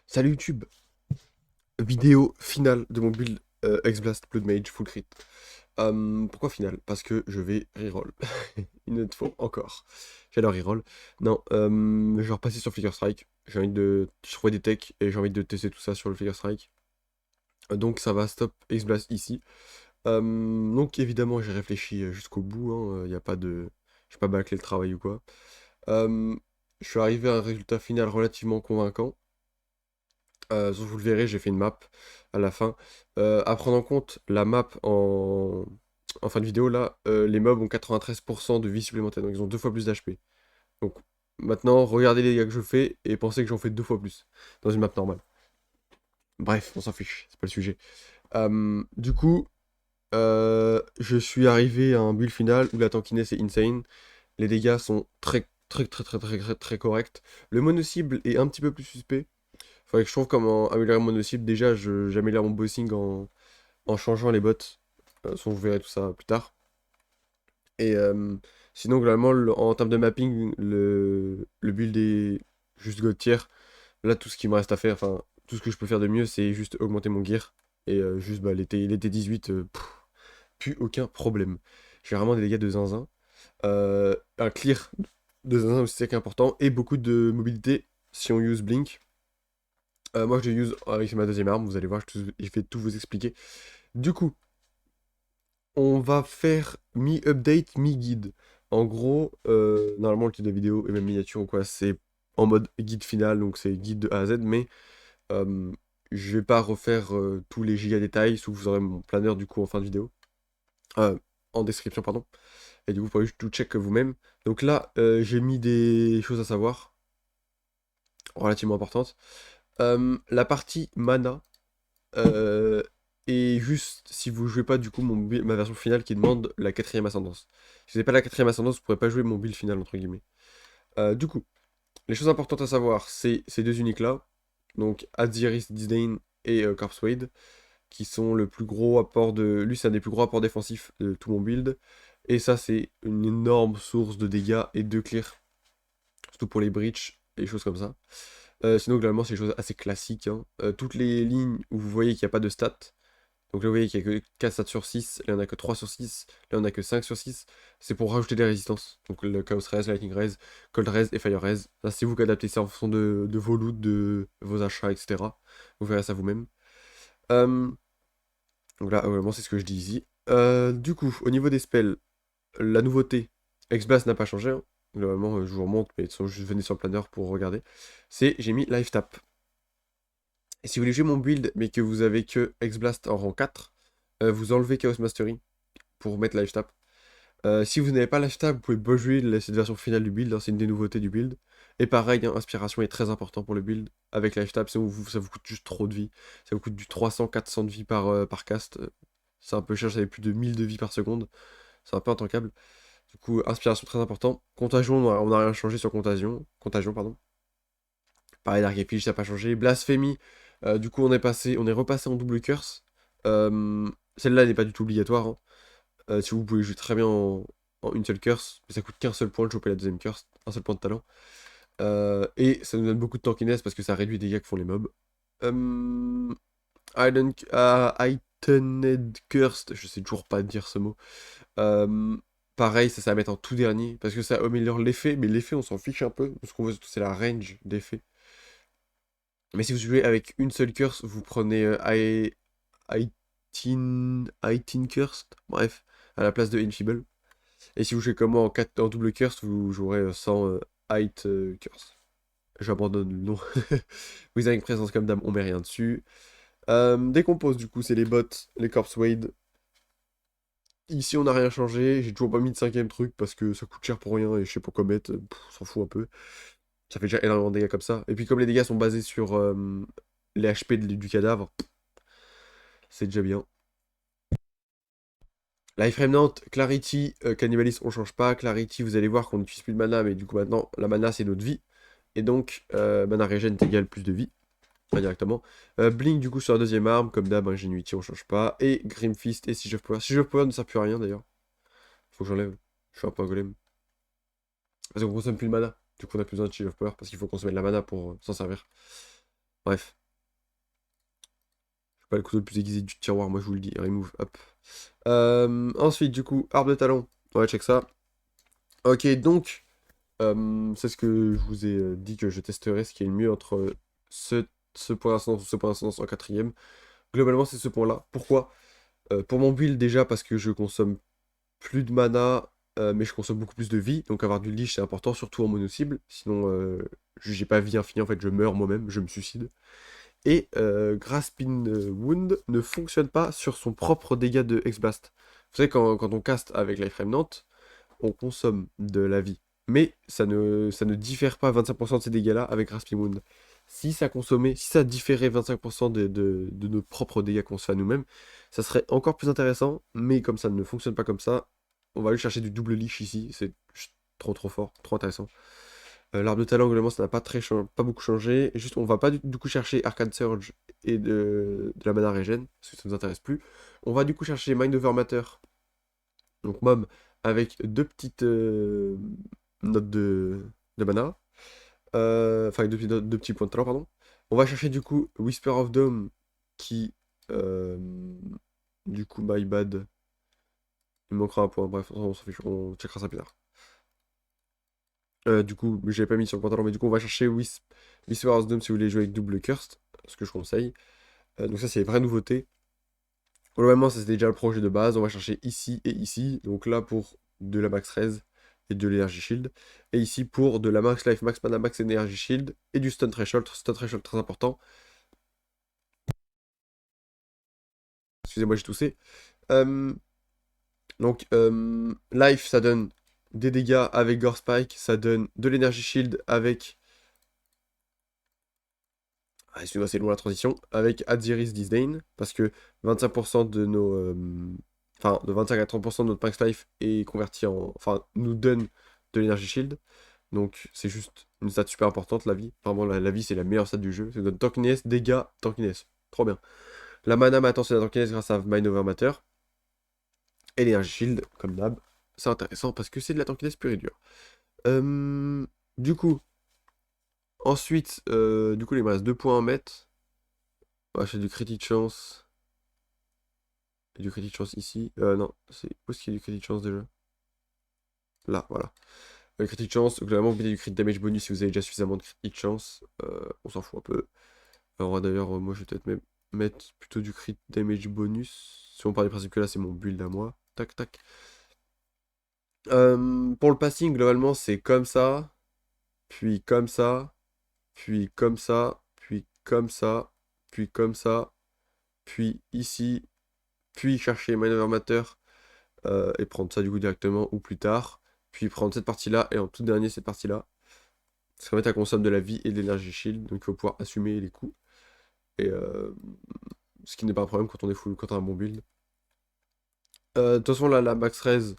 Salut YouTube, vidéo finale de mon build X-Blast Blood Mage Full Crit. Pourquoi finale? Parce que je vais reroll. Une autre fois encore. J'adore reroll. Non, je vais repasser sur Flicker Strike. J'ai envie de trouver des techs et j'ai envie de tester tout ça sur le Flicker Strike. Donc ça va stop X-Blast ici. Donc évidemment j'ai réfléchi jusqu'au bout. Il y a pas de... Je pas bâclé le travail ou quoi. Euh, je suis arrivé à un résultat final relativement convaincant. Vous le verrez, j'ai fait une map à la fin. À prendre en compte, la map en fin de vidéo, là, les mobs ont 93% de vie supplémentaire, donc ils ont deux fois plus d'HP. Donc maintenant, regardez les dégâts que je fais et pensez que j'en fais deux fois plus dans une map normale. Bref, on s'en fiche, c'est pas le sujet. Du coup, je suis arrivé à un build final où la tankiness est insane. Les dégâts sont très corrects. Le mono-cible est un petit peu plus suspect. Faudrait que je trouve comment améliorer mon cible. Déjà, j'améliore mon bossing en changeant les bots. Ça, vous verrez tout ça plus tard. Et sinon, globalement, en termes de mapping, le build est juste God tier. Là, tout ce qui me reste à faire, enfin, tout ce que je peux faire de mieux, c'est juste augmenter mon gear. Et juste, bah, l'été 18, plus aucun problème. J'ai vraiment des dégâts de zinzin. Un clear de zinzin aussi, c'est important. Et beaucoup de mobilité si on use Blink. Moi, je use avec ma deuxième arme, vous allez voir, je vais tout vous expliquer. Du coup, on va faire mi-update, mi-guide. En gros, normalement, le titre de vidéo et même miniature ou quoi, c'est en mode guide final, donc c'est guide de A à Z, mais euh, je vais pas refaire tous les giga détails, sauf que vous aurez mon planeur du coup en fin de vidéo. Euh, en description, pardon. Et du coup, vous pourrez juste tout check vous-même. Donc là, j'ai mis des choses à savoir, relativement importantes. La partie mana. Euh, et juste, si vous jouez pas du coup ma version finale qui demande la quatrième ascendance. Si vous n'avez pas la quatrième ascendance, vous pourrez pas jouer mon build final entre guillemets. Du coup, les choses importantes à savoir, c'est ces deux uniques là. Donc Adziris Disdain et Corpse Wade, qui sont le plus gros apport de. Lui, c'est un des plus gros apports défensifs de tout mon build. Et ça, c'est une énorme source de dégâts et de clear. Surtout pour les breaches et les choses comme ça. Sinon, globalement, c'est des choses assez classiques. Toutes les lignes où vous voyez qu'il n'y a pas de stats. Donc là, vous voyez qu'il n'y a que 4 stats sur 6, là, il n'y en a que 3 sur 6, là, il n'y en a que 5 sur 6. C'est pour rajouter des résistances. Donc le Chaos Raise, Lightning Raise, Cold Raise et Fire Raise. Là, c'est vous qui adaptez ça en fonction de vos loots, de vos achats, etc. Vous verrez ça vous-même. Euh, donc là, vraiment, c'est ce que je dis ici. Du coup, au niveau des spells, la nouveauté, X-Blast n'a pas changé. Globalement, je vous remonte, mais de toute façon, juste venez sur le planeur pour regarder. J'ai mis Life Tap. Et si vous voulez jouer mon build, mais que vous avez que X-Blast en rang 4, vous enlevez Chaos Mastery pour mettre Life Tap. Si vous n'avez pas Life Tap, vous pouvez pas jouer cette version finale du build, c'est une des nouveautés du build. Et pareil, Inspiration est très important pour le build. Avec Life Tap, ça vous coûte juste trop de vie. Ça vous coûte du 300-400 de vie par cast. C'est un peu cher, j'avais plus de 1000 de vie par seconde. C'est un peu intankable. Du coup, Inspiration très important. Contagion, on a rien changé sur Contagion, pardon. Pareil, Dark Epic, ça n'a pas changé. Blasphémie, du coup, on est repassé en double curse. Celle-là n'est pas du tout obligatoire. Si vous pouvez jouer très bien en une seule curse, mais ça coûte qu'un seul point de choper la deuxième curse, un seul point de talent. Et ça nous donne beaucoup de tankiness parce que ça réduit les dégâts que font les mobs. Euh, Heightened Cursed, je sais toujours pas dire ce mot. Euh, Pareil, ça va mettre en tout dernier parce que ça améliore l'effet, mais l'effet on s'en fiche un peu. Ce qu'on veut surtout c'est la range d'effet. Mais si vous jouez avec une seule curse, vous prenez 18 Cursed, bref, à la place de Enfeeble. Et si vous jouez comme moi en double curse, vous jouerez sans height curse. J'abandonne le nom. Withering présence comme dame, on met rien dessus. Décompose du coup, c'est les bots, les corpse wade. Ici on n'a rien changé, j'ai toujours pas mis de cinquième truc parce que ça coûte cher pour rien et je sais pas quoi mettre, on s'en fout un peu. Ça fait déjà énormément de dégâts comme ça. Et puis comme les dégâts sont basés sur les HP du cadavre, c'est déjà bien. Life Remnant, Clarity, Cannibalisme, on change pas. Clarity, vous allez voir qu'on n'utilise plus de mana, mais du coup maintenant, la mana c'est notre vie. Et donc, mana régène égale plus de vie, indirectement. Blink, du coup, sur la deuxième arme, comme d'hab, Ingenuity, on change pas. Et Grimfist et Siege of Power. Siege of Power ne sert plus à rien d'ailleurs. Faut que j'enlève. Je suis un peu un golem. Parce qu'on consomme plus de mana. Du coup, on a plus besoin de Siege of Power parce qu'il faut consommer de la mana pour s'en servir. Bref. Je suis pas le couteau le plus aiguisé du tiroir, moi je vous le dis. Remove, hop. Ensuite, du coup, arbre de talon. Ouais, check ça. Ok, donc, c'est ce que je vous ai dit que je testerai, ce qui est le mieux entre ce point d'incidence ou ce point d'incidence en quatrième. Globalement, c'est ce point-là. Pourquoi? Pour mon build, déjà, parce que je consomme plus de mana, mais je consomme beaucoup plus de vie. Donc avoir du leash, c'est important, surtout en mono-cible. Sinon, j'ai pas vie infinie, en fait, je meurs moi-même, je me suicide. Et Grasping Wound ne fonctionne pas sur son propre dégât de X-Blast. Vous savez, quand on caste avec Life Remnant, on consomme de la vie. Mais ça ne diffère pas 25% de ces dégâts-là avec Grasping Wound. Si ça consommait, si ça différait 25% de nos propres dégâts qu'on se fait à nous-mêmes, ça serait encore plus intéressant, mais comme ça ne fonctionne pas comme ça, on va aller chercher du double leash ici, c'est trop fort, trop intéressant. L'arbre de talent, globalement, ça n'a pas beaucoup changé. Juste, on va pas du coup chercher Arcane Surge et de la mana régène, parce que ça nous intéresse plus. On va du coup chercher Mind Over Matter, donc mob, avec deux petites notes de mana. Enfin, deux petits points de talent, pardon. On va chercher du coup Whisper of Dome, qui... euh, du coup, my bad. Il me manquera un point, bref, on s'en fiche, on checkera ça plus tard. Du coup, j'avais pas mis sur le pantalon, mais du coup, on va chercher Whisper of Dome si vous voulez jouer avec double Cursed, ce que je conseille. Donc ça, c'est les vraies nouveautés. Globalement, ça c'était déjà le projet de base. On va chercher ici et ici. Donc là, pour de la max res et de l'énergie shield. Et ici, pour de la max life, max mana, max énergie shield et du stun threshold. Stun threshold très important. Excusez-moi, j'ai toussé. Euh, donc, life, ça donne des dégâts avec Gore Spike. Ça donne de l'énergie shield avec... Ah, excusez-moi, c'est loin la transition. Avec Adziris Disdain. Parce que 25% de nos... Enfin, de 25 à 30% de notre max life est converti en... Enfin, nous donne de l'énergie shield. Donc, c'est juste une stat super importante, la vie. Vraiment, la vie, c'est la meilleure stat du jeu. Ça donne tankiness, dégâts, tankiness. Trop bien. La mana, maintenant, c'est la tankiness grâce à Mind Over Matter. Et l'énergie shield, comme d'hab. C'est intéressant parce que c'est de la tankiness pure et dure. Du coup, ensuite, il me reste 2 points à mettre. On va acheter du critic chance. Et du critic chance ici. Non, c'est... Où est-ce qu'il y a du critic chance déjà? Là, voilà. Le critic chance, globalement, vous mettez du crit damage bonus si vous avez déjà suffisamment de critic chance. On s'en fout un peu. Alors d'ailleurs, moi, je vais peut-être même mettre plutôt du crit damage bonus. Si on part du principe que là, c'est mon build à moi. Tac, tac. Pour le passing, globalement, c'est comme ça. Puis comme ça. Puis comme ça. Puis comme ça. Puis comme ça. Puis ici. Puis chercher Maneuver Matter. Et prendre ça du coup directement ou plus tard. Puis prendre cette partie-là et en tout dernier cette partie-là. Parce qu'en fait, elle consomme de la vie et de l'énergie shield, donc il faut pouvoir assumer les coups. Et ce qui n'est pas un problème quand on est full, quand on a un bon build. De toute façon, là, la max res,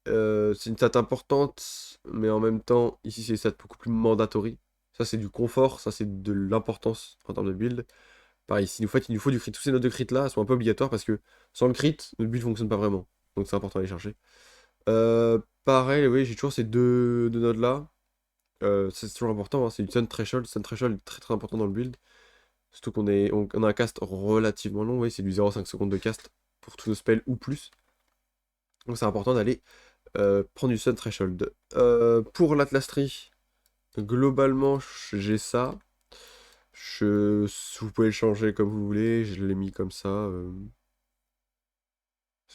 c'est une stat importante, mais en même temps, ici, c'est une stat beaucoup plus mandatory. Ça, c'est du confort, ça, c'est de l'importance en termes de build. Pareil, il nous faut du crit. Tous ces notes de crit là sont un peu obligatoires parce que sans le crit, notre build fonctionne pas vraiment. Donc c'est important à aller chercher. Pareil, oui, j'ai toujours ces deux nodes là. C'est toujours important, hein, c'est du Stun Threshold. Stun Threshold est très très important dans le build. Surtout on a un cast relativement long, oui, c'est du 0,5 secondes de cast pour tous nos spells ou plus. Donc c'est important d'aller prendre du Stun Threshold. Pour l'Atlas-Tree, globalement, j'ai ça. Vous pouvez le changer comme vous voulez, je l'ai mis comme ça.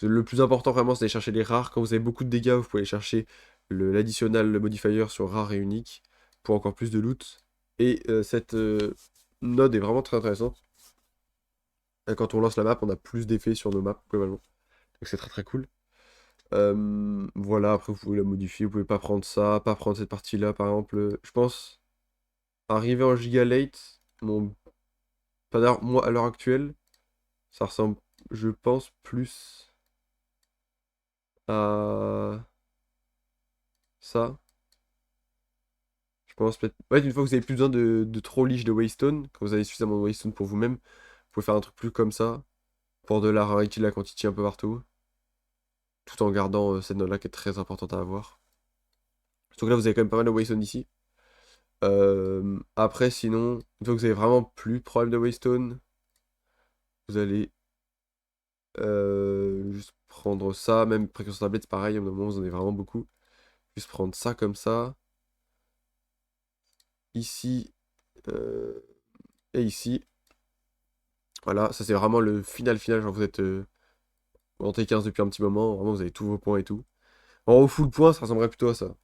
Le plus important vraiment, c'est d'aller chercher les rares. Quand vous avez beaucoup de dégâts, vous pouvez aller chercher l'additionnel modifier sur rare et unique pour encore plus de loot. Et cette node est vraiment très intéressante. Quand on lance la map, on a plus d'effets sur nos maps, globalement. Donc c'est très très cool. Voilà, après vous pouvez la modifier, vous pouvez pas prendre ça, pas prendre cette partie-là, par exemple. Je pense, arriver en giga late, pas d'ailleurs, moi à l'heure actuelle, ça ressemble, je pense, plus à ça. Je pense peut-être. Ouais, une fois que vous avez plus besoin de trop liche de Waystone, quand vous avez suffisamment de Waystone pour vous-même, vous pouvez faire un truc plus comme ça, pour de la rarity, de la quantity un peu partout, tout en gardant cette note-là qui est très importante à avoir. Surtout que là, vous avez quand même pas mal de Waystone ici. Après, sinon, une fois que vous avez vraiment plus de problème de Waystone, vous allez juste prendre ça. Même précaution tablette, c'est pareil, au moment où vous en avez vraiment beaucoup. Juste prendre ça comme ça. Ici euh, et ici. Voilà, ça c'est vraiment le final final. Genre vous êtes en T15 depuis un petit moment. Vraiment, vous avez tous vos points et tout. En haut full point, ça ressemblerait plutôt à ça.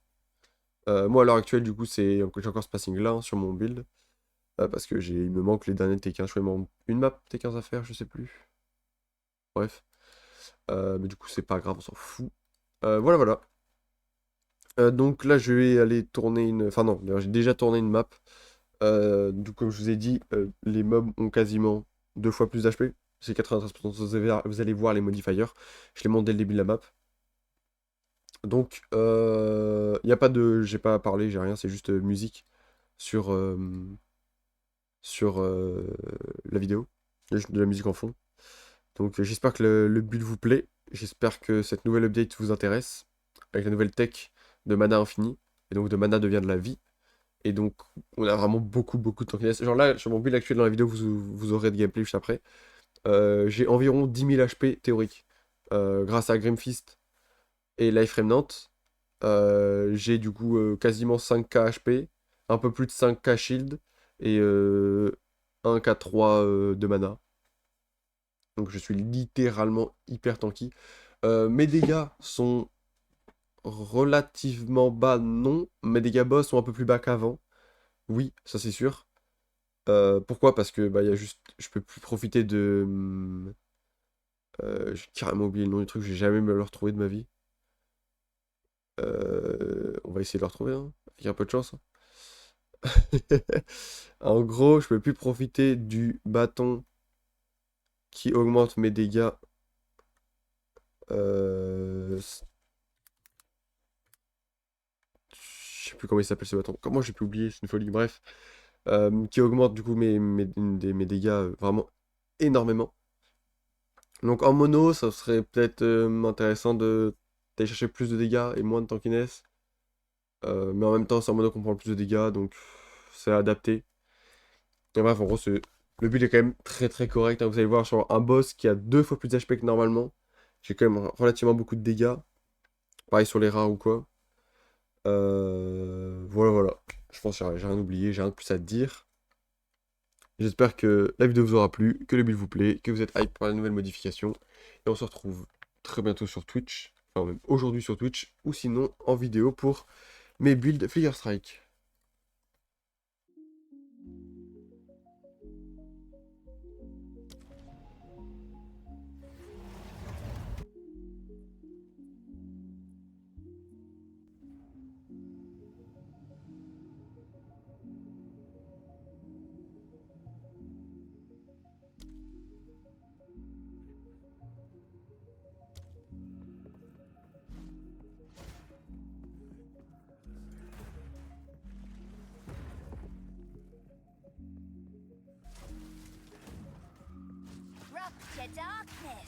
Moi, à l'heure actuelle, du coup, j'ai encore ce passing-là hein, sur mon build. Parce que il me manque les derniers T15. Je crois qu'il me manque une map T15 à faire, je sais plus. Bref. Mais du coup, c'est pas grave, on s'en fout. Voilà, voilà. Donc là, je vais aller tourner une... Enfin non, d'ailleurs, j'ai déjà tourné une map. Donc comme je vous ai dit, les mobs ont quasiment 2 fois plus d'HP. C'est 93%. Vous allez voir les modifiers. Je les montre dès le début de la map. Donc, il n'y a pas de... J'ai pas parlé, j'ai rien, c'est juste musique sur, la vidéo. Il y a juste de la musique en fond. Donc j'espère que le build vous plaît. J'espère que cette nouvelle update vous intéresse. Avec la nouvelle tech de mana infini. Et donc de mana devient de la vie. Et donc on a vraiment beaucoup beaucoup de tankiness. Genre là, sur mon build actuel dans la vidéo, vous aurez de gameplay juste après. J'ai environ 10 000 HP théoriques. Grâce à Grimfist et Life Remnant. J'ai du coup quasiment 5k HP. Un peu plus de 5k shield. Et 1k3 de mana. Donc je suis littéralement hyper tanky. Mes dégâts sont relativement bas, non. Mes dégâts boss sont un peu plus bas qu'avant. Oui, ça c'est sûr. Pourquoi? Parce que bah, y a juste, je peux plus profiter de... j'ai carrément oublié le nom du truc, j'ai jamais me le retrouver de ma vie. On va essayer de le retrouver, hein, avec un peu de chance. Hein. En gros, je peux plus profiter du bâton qui augmente mes dégâts. Euh, Je sais plus comment il s'appelle ce bâton. Comment j'ai pu oublier? C'est une folie. Bref. Qui augmente du coup mes dégâts vraiment énormément. Donc en mono, ça serait peut-être intéressant d'aller chercher plus de dégâts et moins de tankiness. Mais en même temps, c'est en mono qu'on prend le plus de dégâts, donc c'est adapté. Et bref, en gros, le build est quand même très très correct. Hein. Vous allez voir sur un boss qui a 2 fois plus d'HP que normalement. J'ai quand même relativement beaucoup de dégâts. Pareil sur les rats ou quoi. Voilà, voilà. Je pense que j'ai rien oublié, j'ai rien de plus à te dire. J'espère que la vidéo vous aura plu, que le build vous plaît, que vous êtes hype par la nouvelle modification. Et on se retrouve très bientôt sur Twitch, enfin même aujourd'hui sur Twitch, ou sinon en vidéo pour mes builds Figure Strike. Rock to darkness.